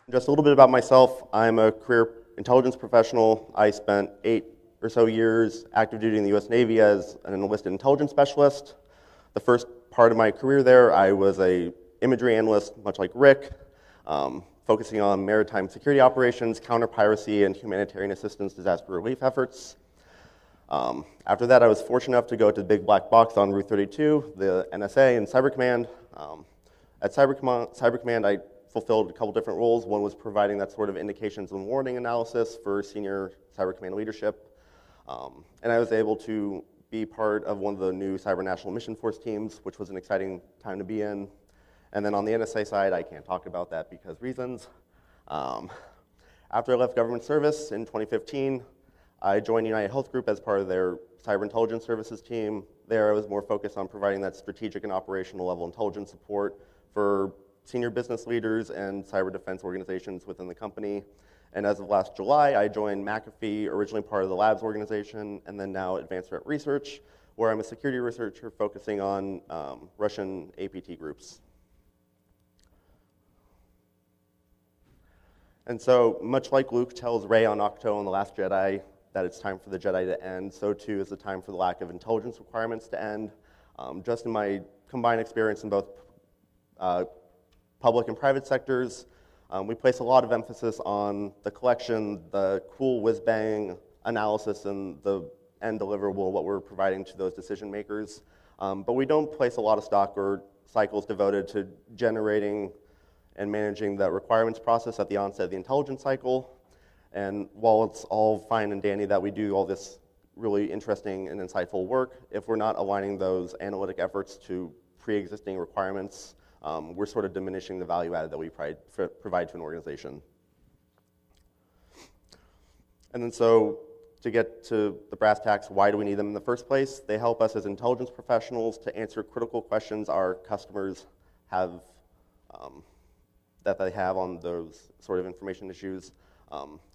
Just a little bit about myself. I'm a career intelligence professional. I spent 8 or so years active duty in the U.S. Navy as an enlisted intelligence specialist. The first part of my career there, I was a imagery analyst, much like Rick, focusing on maritime security operations, counter-piracy, and humanitarian assistance disaster relief efforts. After that, I was fortunate enough to go to the big black box on Route 32, the NSA and Cyber Command. At Cyber Command, I fulfilled a couple different roles. One was providing that sort of indications and warning analysis for senior Cyber Command leadership. And I was able to be part of one of the new Cyber National Mission Force teams, which was an exciting time to be in. And then on the NSA side, I can't talk about that because reasons. After I left government service in 2015, I joined United Health Group as part of their cyber intelligence services team. There I was more focused on providing that strategic and operational level intelligence support for senior business leaders and cyber defense organizations within the company. And as of last July, I joined McAfee, originally part of the labs organization, and then now Advanced Threat Research, where I'm a security researcher focusing on Russian APT groups. And so, much like Luke tells Rey on Octo in The Last Jedi that it's time for the Jedi to end, so too is the time for the lack of intelligence requirements to end. Just in my combined experience in both public and private sectors, we place a lot of emphasis on the collection, the cool whiz-bang analysis, and the end deliverable, what we're providing to those decision makers. But we don't place a lot of stock or cycles devoted to generating and managing the requirements process at the onset of the intelligence cycle. And while it's all fine and dandy that we do all this really interesting and insightful work, if we're not aligning those analytic efforts to pre-existing requirements, we're sort of diminishing the value added that we provide to an organization. And then so, to get to the brass tacks, why do we need them in the first place? They help us as intelligence professionals to answer critical questions our customers have, that they have on those sort of information issues.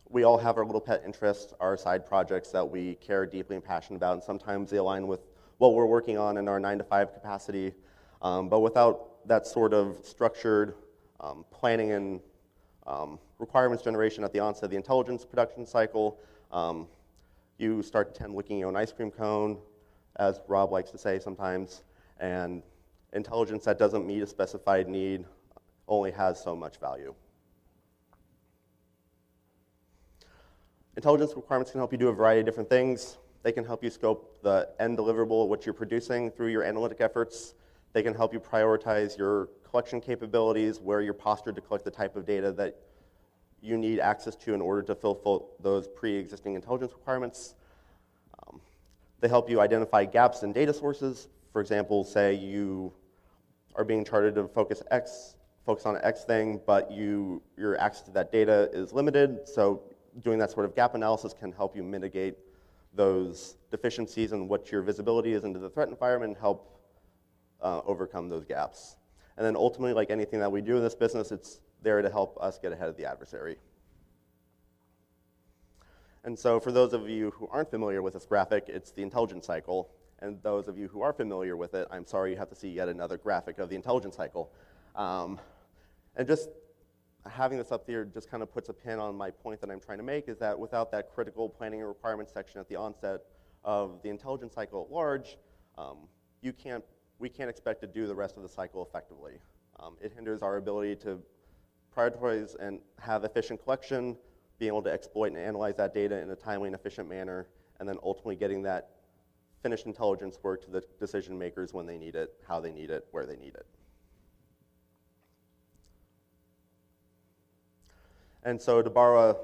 We all have our little pet interests, our side projects that we care deeply and passionate about, and sometimes they align with what we're working on in our 9-to-5 capacity. But without that sort of structured planning and requirements generation at the onset of the intelligence production cycle, you start to tend licking your own ice cream cone, as Rob likes to say sometimes, and intelligence that doesn't meet a specified need only has so much value. Intelligence requirements can help you do a variety of different things. They can help you scope the end deliverable of what you're producing through your analytic efforts. They can help you prioritize your collection capabilities, where you're postured to collect the type of data that you need access to in order to fulfill those pre-existing intelligence requirements. They help you identify gaps in data sources. For example, say you are being chartered to focus on X thing, but your access to that data is limited, so doing that sort of gap analysis can help you mitigate those deficiencies in what your visibility is into the threat environment and help overcome those gaps. And then ultimately, like anything that we do in this business, it's there to help us get ahead of the adversary. And so for those of you who aren't familiar with this graphic, it's the intelligence cycle. And those of you who are familiar with it, I'm sorry you have to see yet another graphic of the intelligence cycle. And just having this up here just kind of puts a pin on my point that I'm trying to make, is that without that critical planning and requirements section at the onset of the intelligence cycle at large, we can't expect to do the rest of the cycle effectively. It hinders our ability to prioritize and have efficient collection, being able to exploit and analyze that data in a timely and efficient manner, and then ultimately getting that finished intelligence work to the decision makers when they need it, how they need it, where they need it. And so to borrow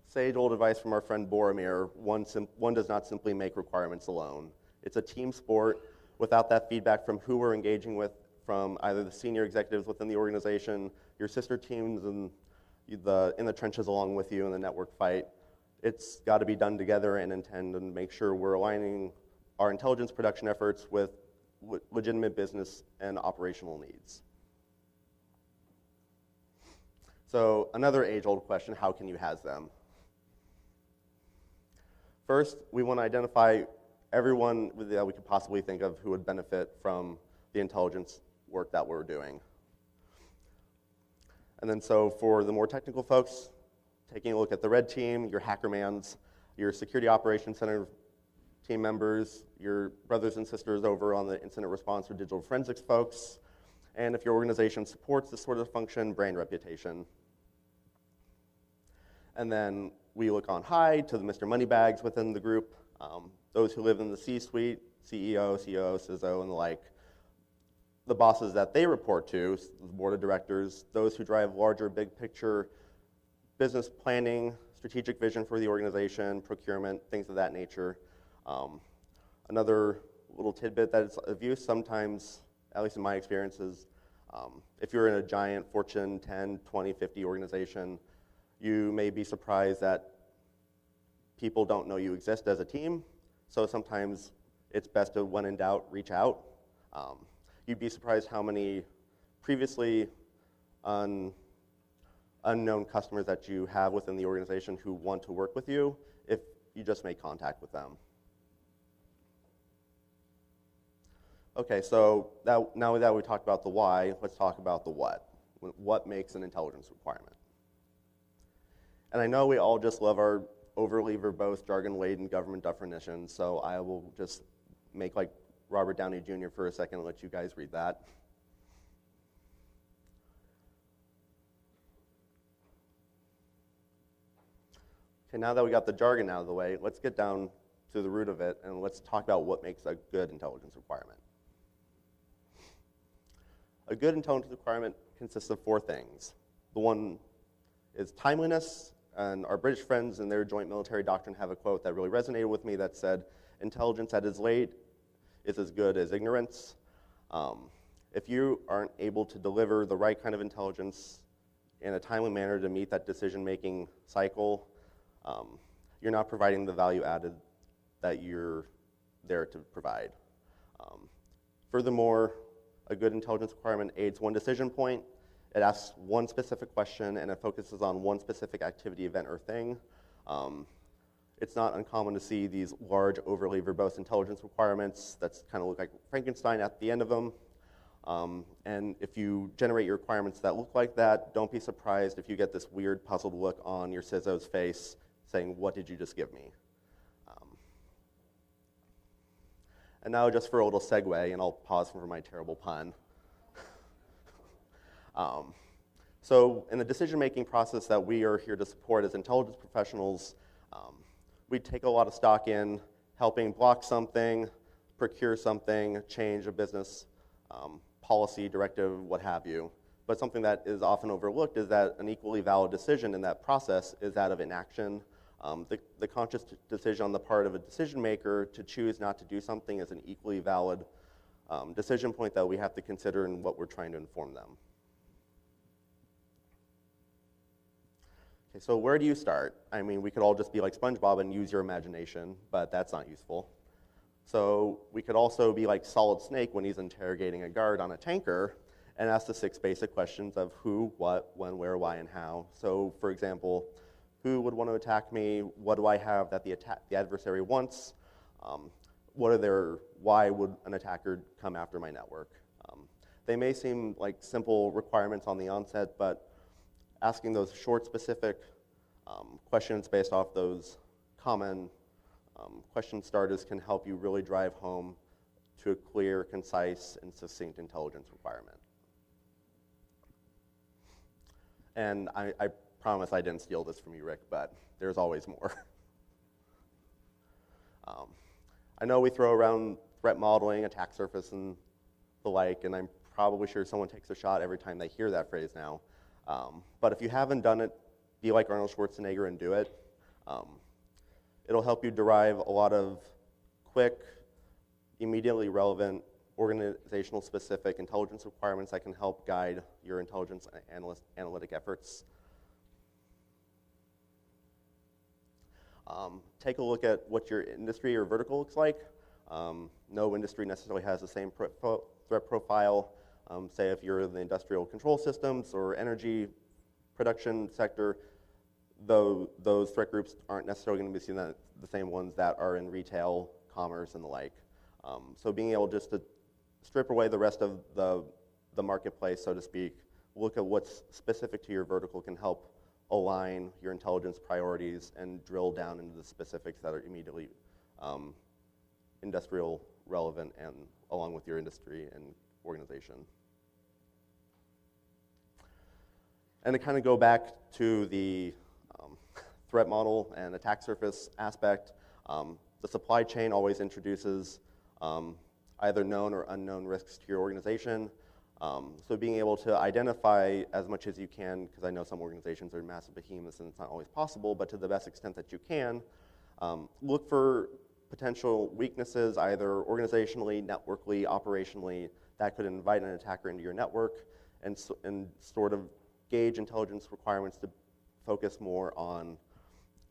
sage-old advice from our friend Boromir, one does not simply make requirements alone. It's a team sport. Without that feedback from who we're engaging with, from either the senior executives within the organization, your sister teams in the trenches along with you in the network fight, it's got to be done together and intend and make sure we're aligning our intelligence production efforts with legitimate business and operational needs. So another age-old question, how can you has them? First, we want to identify everyone that we could possibly think of who would benefit from the intelligence work that we're doing. And then so for the more technical folks, taking a look at the red team, your hackermans, your security operations center team members, your brothers and sisters over on the incident response or digital forensics folks, and if your organization supports this sort of function, brand reputation. And then we look on high to the Mr. Moneybags within the group, those who live in the C-suite, CEO, COO, CISO, and the like, the bosses that they report to, the board of directors, those who drive larger, big picture business planning, strategic vision for the organization, procurement, things of that nature. Another little tidbit that is of use sometimes, at least in my experience, is if you're in a giant Fortune 10, 20, 50 organization, you may be surprised that people don't know you exist as a team. So sometimes it's best to, when in doubt, reach out. You'd be surprised how many previously unknown customers that you have within the organization who want to work with you if you just make contact with them. Okay, so now that we talked about the why, let's talk about the what. What makes an intelligence requirement? And I know we all just love our overly verbose, jargon-laden government definitions, so I will just make like Robert Downey Jr. for a second and let you guys read that. Okay, now that we got the jargon out of the way, let's get down to the root of it and let's talk about what makes a good intelligence requirement. A good intelligence requirement consists of 4 things. The one is timeliness, and our British friends in their joint military doctrine have a quote that really resonated with me that said, "Intelligence that is late is as good as ignorance." If you aren't able to deliver the right kind of intelligence in a timely manner to meet that decision-making cycle, you're not providing the value added that you're there to provide. Furthermore, a good intelligence requirement aids one decision point. It asks one specific question, and it focuses on one specific activity, event, or thing. It's not uncommon to see these large, overly verbose intelligence requirements that kind of look like Frankenstein at the end of them. And if you generate your requirements that look like that, don't be surprised if you get this weird, puzzled look on your CISO's face saying, "What did you just give me?" And now just for a little segue, and I'll pause for my terrible pun. So in the decision-making process that we are here to support as intelligence professionals, we take a lot of stock in helping block something, procure something, change a business policy, directive, what have you. But something that is often overlooked is that an equally valid decision in that process is that of inaction. The conscious decision on the part of a decision maker to choose not to do something is an equally valid decision point that we have to consider in what we're trying to inform them. Okay, so where do you start? I mean, we could all just be like SpongeBob and use your imagination, but that's not useful. So we could also be like Solid Snake when he's interrogating a guard on a tanker and ask the 6 basic questions of who, what, when, where, why, and how. So for example, who would want to attack me? What do I have that the adversary wants? Why would an attacker come after my network? They may seem like simple requirements on the onset, but asking those short, specific questions based off those common question starters can help you really drive home to a clear, concise, and succinct intelligence requirement. And I promise I didn't steal this from you, Rick, but there's always more. I know we throw around threat modeling, attack surface, and the like, and I'm probably sure someone takes a shot every time they hear that phrase now. But if you haven't done it, be like Arnold Schwarzenegger and do it. It'll help you derive a lot of quick, immediately relevant, organizational specific intelligence requirements that can help guide your intelligence analytic efforts. Take a look at what your industry or vertical looks like. No industry necessarily has the same threat profile. Say if you're in the industrial control systems or energy production sector, though those threat groups aren't necessarily going to be seen as the same ones that are in retail, commerce, and the like. So being able just to strip away the rest of the marketplace, so to speak, look at what's specific to your vertical can help align your intelligence priorities and drill down into the specifics that are immediately industrial relevant and along with your industry and organization. And to kind of go back to the threat model and attack surface aspect, the supply chain always introduces either known or unknown risks to your organization. So being able to identify as much as you can, because I know some organizations are massive behemoths and it's not always possible, but to the best extent that you can, look for potential weaknesses either organizationally, networkly, operationally, that could invite an attacker into your network and sort of gauge intelligence requirements to focus more on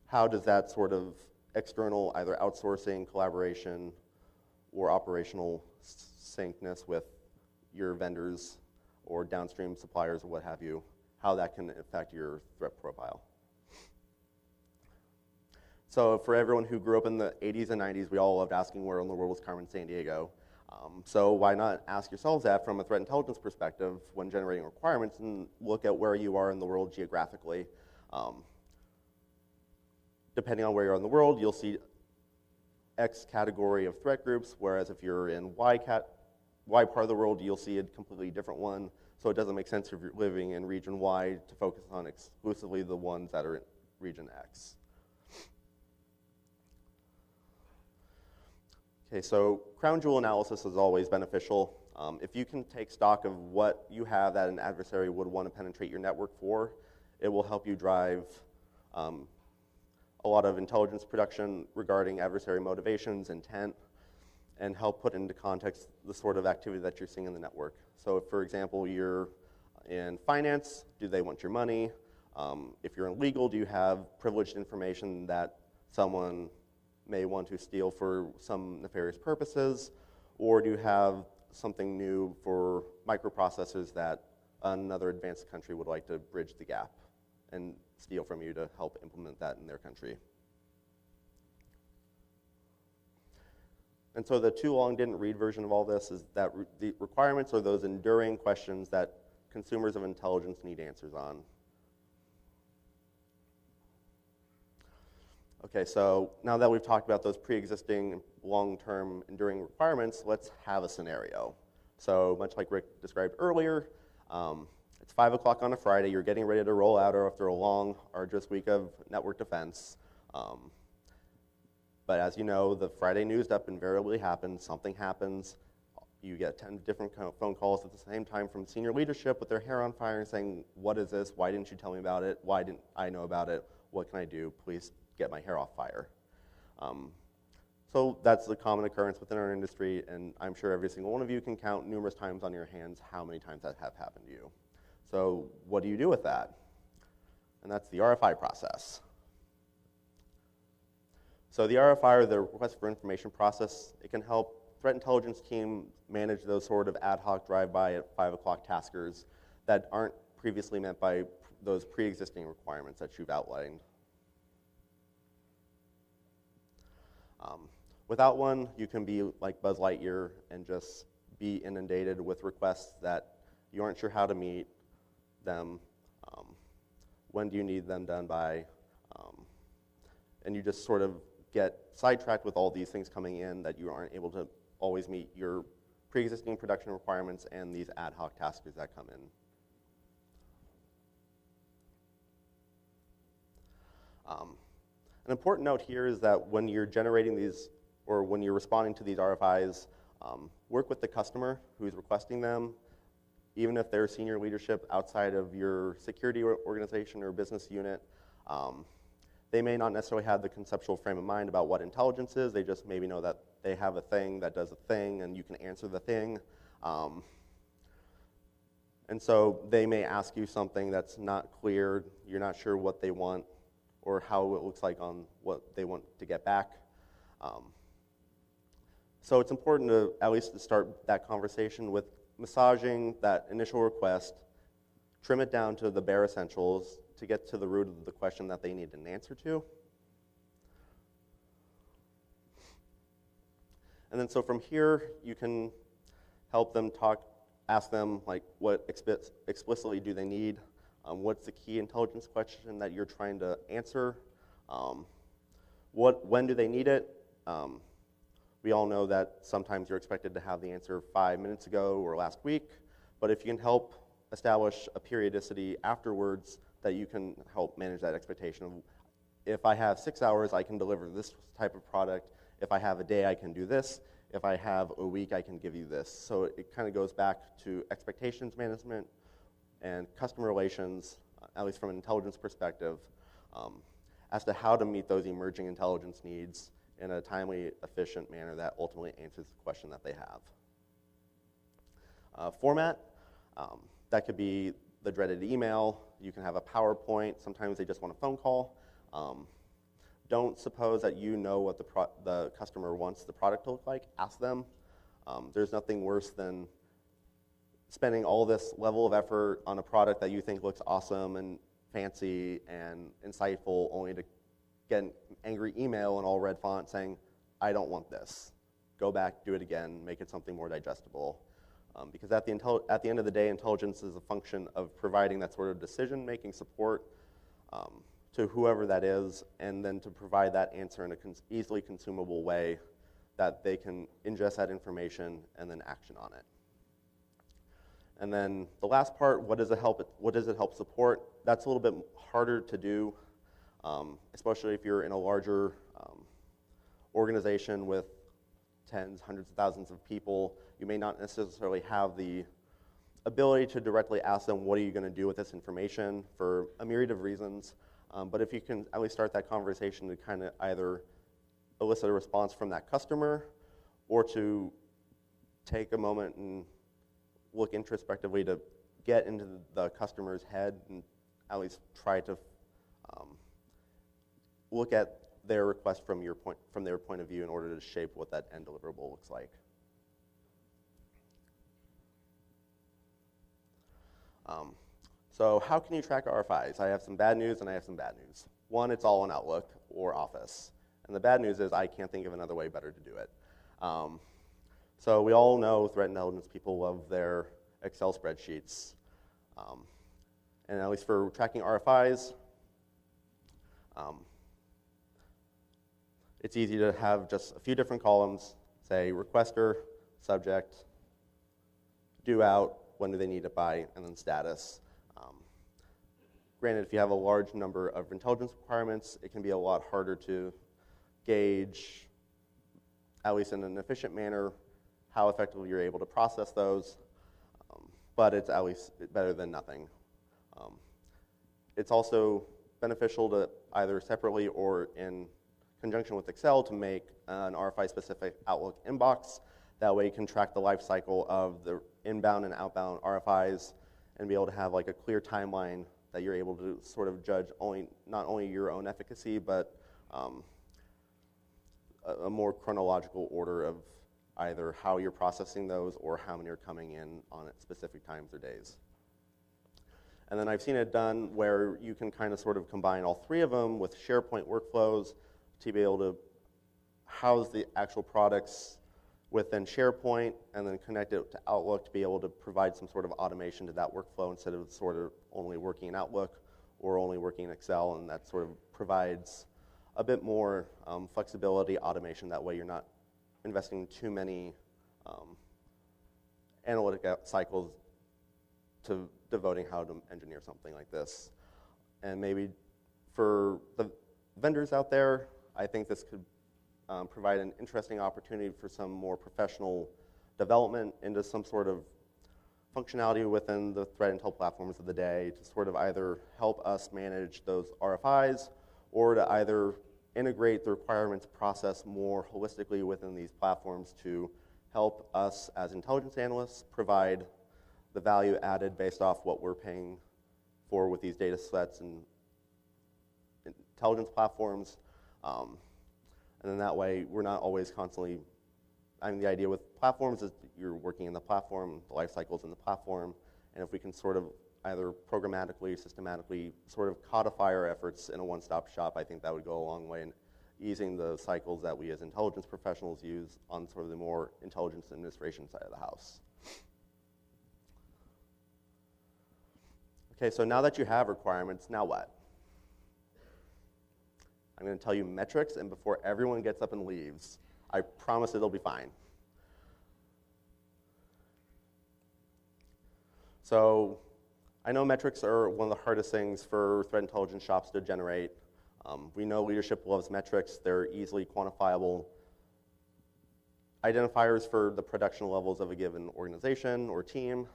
how does that sort of external, either outsourcing, collaboration, or operational syncness with your vendors or downstream suppliers or what have you, how that can affect your threat profile. So for everyone who grew up in the 80s and 90s, we all loved asking where in the world was Carmen Sandiego. So why not ask yourselves that from a threat intelligence perspective when generating requirements and look at where you are in the world geographically. Depending on where you are in the world, you'll see X category of threat groups, whereas if you're in Y part of the world, you'll see a completely different one. So it doesn't make sense if you're living in region Y to focus on exclusively the ones that are in region X. Okay, so crown jewel analysis is always beneficial. If you can take stock of what you have that an adversary would want to penetrate your network for, it will help you drive a lot of intelligence production regarding adversary motivations, intent, and help put into context the sort of activity that you're seeing in the network. So if, for example, you're in finance, do they want your money? If you're in legal, do you have privileged information that someone may want to steal for some nefarious purposes? Or do you have something new for microprocessors that another advanced country would like to bridge the gap and steal from you to help implement that in their country? And so the too long didn't read version of all this is that the requirements are those enduring questions that consumers of intelligence need answers on. Okay, so now that we've talked about those pre-existing long-term enduring requirements, let's have a scenario. So much like Rick described earlier, it's 5 o'clock on a Friday, you're getting ready to roll out after a long, arduous week of network defense. But as you know, the Friday news up invariably happens, something happens, you get 10 different phone calls at the same time from senior leadership with their hair on fire and saying, what is this, why didn't you tell me about it, why didn't I know about it, what can I do, please get my hair off fire. So that's a common occurrence within our industry, and I'm sure every single one of you can count numerous times on your hands how many times that have happened to you. So what do you do with that? And that's the RFI process. So the RFI, or the request for information process, it can help threat intelligence team manage those sort of ad hoc drive-by at 5 o'clock taskers that aren't previously met by those pre-existing requirements that you've outlined. Without one, you can be like Buzz Lightyear and just be inundated with requests that you aren't sure how to meet them, when do you need them done by, and you just sort of get sidetracked with all these things coming in that you aren't able to always meet your pre-existing production requirements and these ad hoc taskers that come in. An important note here is that when you're generating these, or when you're responding to these RFIs, work with the customer who's requesting them, even if they're senior leadership outside of your security organization or business unit. They may not necessarily have the conceptual frame of mind about what intelligence is, they just maybe know that they have a thing that does a thing and you can answer the thing. And so they may ask you something that's not clear, you're not sure what they want or how it looks like on what they want to get back. So it's important to at least to start that conversation with massaging that initial request, trim it down to the bare essentials to get to the root of the question that they need an answer to. And then so from here, you can help them talk ask them like what explicitly do they need, what's the key intelligence question that you're trying to answer, when do they need it. We all know that sometimes you're expected to have the answer 5 minutes ago or last week, but if you can help establish a periodicity afterwards, that you can help manage that expectation of, if I have 6 hours, I can deliver this type of product. If I have a day, I can do this. If I have a week, I can give you this. So it kind of goes back to expectations management and customer relations, at least from an intelligence perspective, as to how to meet those emerging intelligence needs in a timely, efficient manner that ultimately answers the question that they have. Format, that could be the dreaded email. You can have a PowerPoint. Sometimes they just want a phone call. Don't suppose that you know what the customer wants the product to look like. Ask them. There's nothing worse than spending all this level of effort on a product that you think looks awesome and fancy and insightful, only to get an angry email in all red font saying, I don't want this. Go back, do it again, make it something more digestible. Because at the end of the day, intelligence is a function of providing that sort of decision-making support to whoever that is, and then to provide that answer in an easily consumable way that they can ingest that information and then action on it. And then the last part, what does it help support? That's a little bit harder to do, especially if you're in a larger organization with tens, hundreds of thousands of people. You may not necessarily have the ability to directly ask them, what are you going to do with this information, for a myriad of reasons. But if you can at least start that conversation to kind of either elicit a response from that customer, or to take a moment and look introspectively to get into the customer's head and at least try to look at their request from their point of view in order to shape what that end deliverable looks like. So how can you track RFIs? I have some bad news and I have some bad news. One, it's all in Outlook or Office. And the bad news is I can't think of another way better to do it. So we all know threat intelligence people love their Excel spreadsheets. And at least for tracking RFIs, it's easy to have just a few different columns, say requester, subject, due out, when do they need it by, and then status. Granted, if you have a large number of intelligence requirements, it can be a lot harder to gauge, at least in an efficient manner, how effectively you're able to process those, but it's at least better than nothing. It's also beneficial to either separately or in conjunction with Excel to make an RFI-specific Outlook inbox. That way you can track the life cycle of the inbound and outbound RFIs and be able to have like a clear timeline that you're able to sort of judge not only your own efficacy, but a more chronological order of either how you're processing those or how many are coming in on specific times or days. And then I've seen it done where you can kind of sort of combine all three of them with SharePoint workflows to be able to house the actual products within SharePoint and then connect it to Outlook to be able to provide some sort of automation to that workflow instead of sort of only working in Outlook or only working in Excel, and that sort of provides a bit more flexibility, automation. That way you're not investing too many analytic cycles to devoting how to engineer something like this. And maybe for the vendors out there, I think this could provide an interesting opportunity for some more professional development into some sort of functionality within the threat intel platforms of the day to sort of either help us manage those RFIs or to either integrate the requirements process more holistically within these platforms to help us as intelligence analysts provide the value added based off what we're paying for with these data sets and intelligence platforms. And then that way, we're not always constantly, the idea with platforms is you're working in the platform, the life cycle's in the platform, and if we can sort of either programmatically, systematically, sort of codify our efforts in a one-stop shop, I think that would go a long way in easing the cycles that we as intelligence professionals use on sort of the more intelligence administration side of the house. Okay, so now that you have requirements, now what? I'm going to tell you metrics, and before everyone gets up and leaves, I promise it'll be fine. So I know metrics are one of the hardest things for threat intelligence shops to generate. We know leadership loves metrics. They're easily quantifiable identifiers for the production levels of a given organization or team.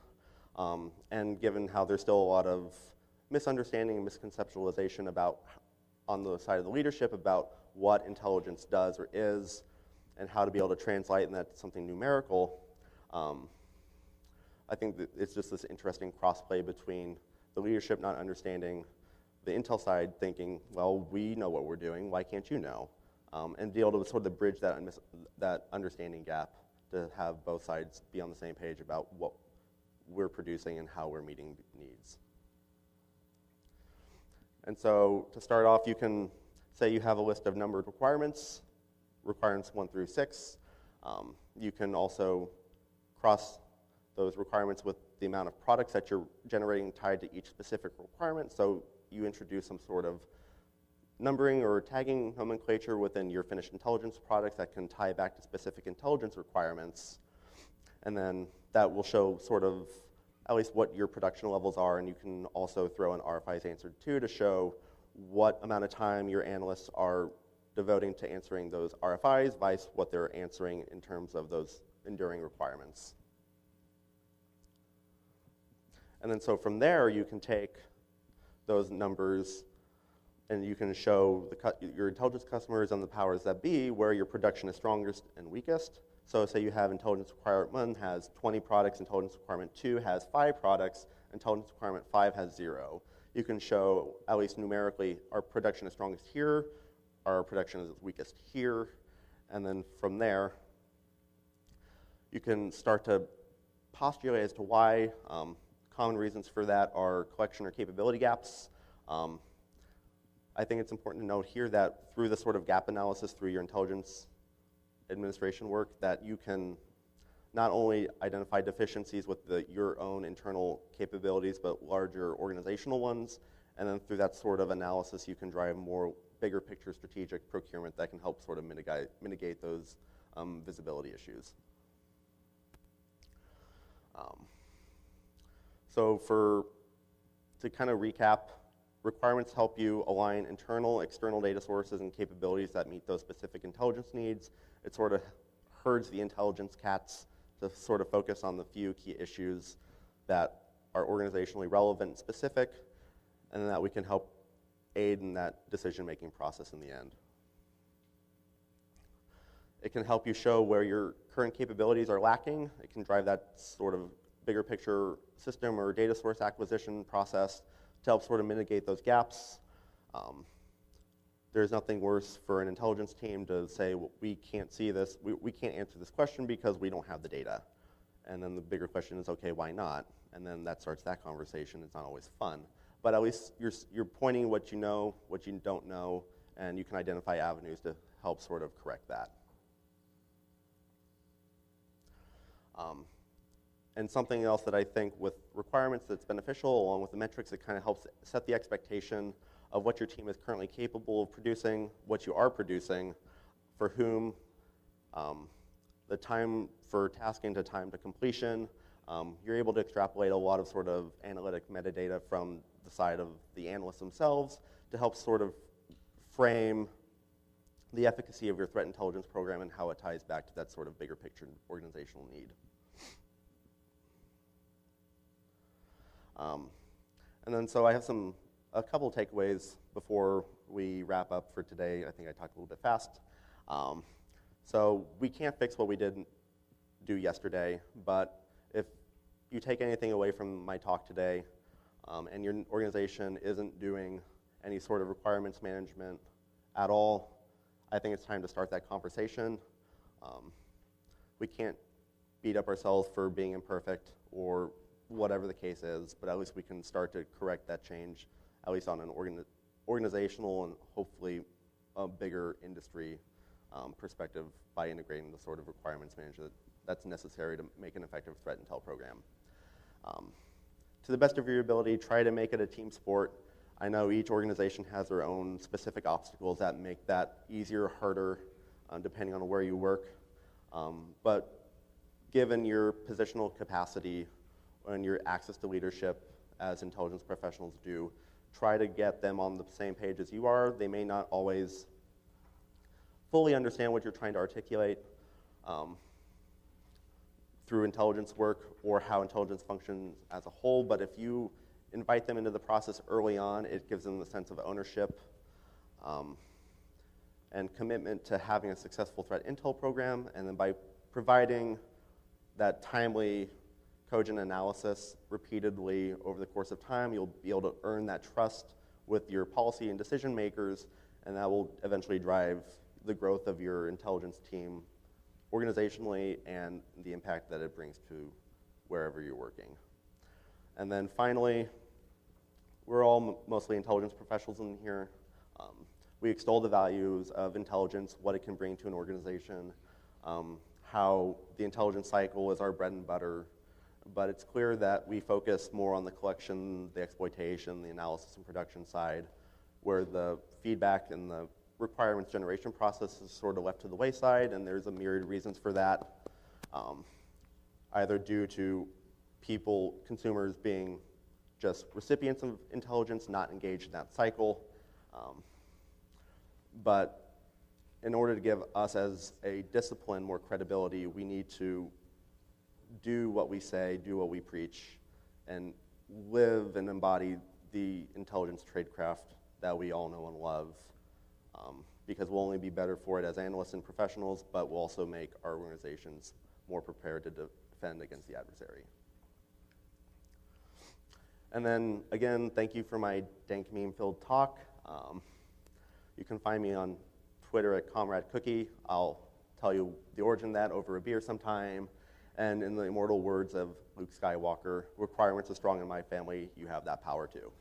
And given how there's still a lot of misunderstanding and misconceptualization about, on the side of the leadership, about what intelligence does or is, and how to be able to translate that to something numerical, I think that it's just this interesting crossplay between the leadership not understanding, the intel side thinking, well, we know what we're doing, why can't you know? And be able to sort of bridge that understanding gap to have both sides be on the same page about what we're producing and how we're meeting needs. And so to start off, you can say you have a list of numbered requirements 1 through 6. You can also cross those requirements with the amount of products that you're generating tied to each specific requirement. So you introduce some sort of numbering or tagging nomenclature within your finished intelligence products that can tie back to specific intelligence requirements. And then that will show sort of at least what your production levels are, and you can also throw in RFIs answered to show what amount of time your analysts are devoting to answering those RFIs versus what they're answering in terms of those enduring requirements. And then so from there, you can take those numbers and you can show your intelligence customers and the powers that be where your production is strongest and weakest. So say you have intelligence requirement 1 has 20 products, intelligence requirement 2 has 5 products, intelligence requirement 5 has 0. You can show, at least numerically, our production is strongest here, our production is weakest here, and then from there, you can start to postulate as to why. Common reasons for that are collection or capability gaps. I think it's important to note here that through the sort of gap analysis through your intelligence administration work, that you can not only identify deficiencies with your own internal capabilities, but larger organizational ones. And then through that sort of analysis, you can drive more bigger picture strategic procurement that can help sort of mitigate those visibility issues. So to kind of recap, requirements help you align internal, external data sources and capabilities that meet those specific intelligence needs. It sort of herds the intelligence cats to sort of focus on the few key issues that are organizationally relevant and specific, and that we can help aid in that decision-making process in the end. It can help you show where your current capabilities are lacking. It can drive that sort of bigger picture system or data source acquisition process to help sort of mitigate those gaps. There's nothing worse for an intelligence team to say, well, we can't see this, we can't answer this question because we don't have the data. And then the bigger question is, okay, why not? And then that starts that conversation. It's not always fun. But at least you're pointing what you know, what you don't know, and you can identify avenues to help sort of correct that. And something else that I think with requirements that's beneficial, along with the metrics, it kind of helps set the expectation of what your team is currently capable of producing, what you are producing, for whom, the time for tasking to time to completion. You're able to extrapolate a lot of sort of analytic metadata from the side of the analysts themselves to help sort of frame the efficacy of your threat intelligence program and how it ties back to that sort of bigger picture organizational need. And then so I have a couple takeaways before we wrap up for today. I think I talked a little bit fast. So we can't fix what we didn't do yesterday, but if you take anything away from my talk today, and your organization isn't doing any sort of requirements management at all, I think it's time to start that conversation. We can't beat up ourselves for being imperfect or whatever the case is, but at least we can start to correct that change, at least on an organizational and hopefully a bigger industry perspective by integrating the sort of requirements management that's necessary to make an effective threat intel program. to the best of your ability, try to make it a team sport. I know each organization has their own specific obstacles that make that easier or harder, depending on where you work. But given your positional capacity and your access to leadership, as intelligence professionals do, try to get them on the same page as you are. They may not always fully understand what you're trying to articulate through intelligence work or how intelligence functions as a whole, but if you invite them into the process early on, it gives them the sense of ownership and commitment to having a successful threat intel program, and then by providing that timely, cogent analysis repeatedly over the course of time, you'll be able to earn that trust with your policy and decision makers, and that will eventually drive the growth of your intelligence team organizationally and the impact that it brings to wherever you're working. And then finally, we're all mostly intelligence professionals in here. We extol the values of intelligence, what it can bring to an organization, how the intelligence cycle is our bread and butter, but it's clear that we focus more on the collection, the exploitation, the analysis and production side, where the feedback and the requirements generation process is sort of left to the wayside, and there's a myriad of reasons for that, either due to people, consumers being just recipients of intelligence, not engaged in that cycle. But in order to give us as a discipline more credibility, we need to do what we say, do what we preach, and live and embody the intelligence tradecraft that we all know and love. Because we'll only be better for it as analysts and professionals, but we'll also make our organizations more prepared to defend against the adversary. And then, again, thank you for my dank meme-filled talk. You can find me on Twitter at Comrade Cookie. I'll tell you the origin of that over a beer sometime. And in the immortal words of Luke Skywalker, requirements are strong in my family, you have that power too.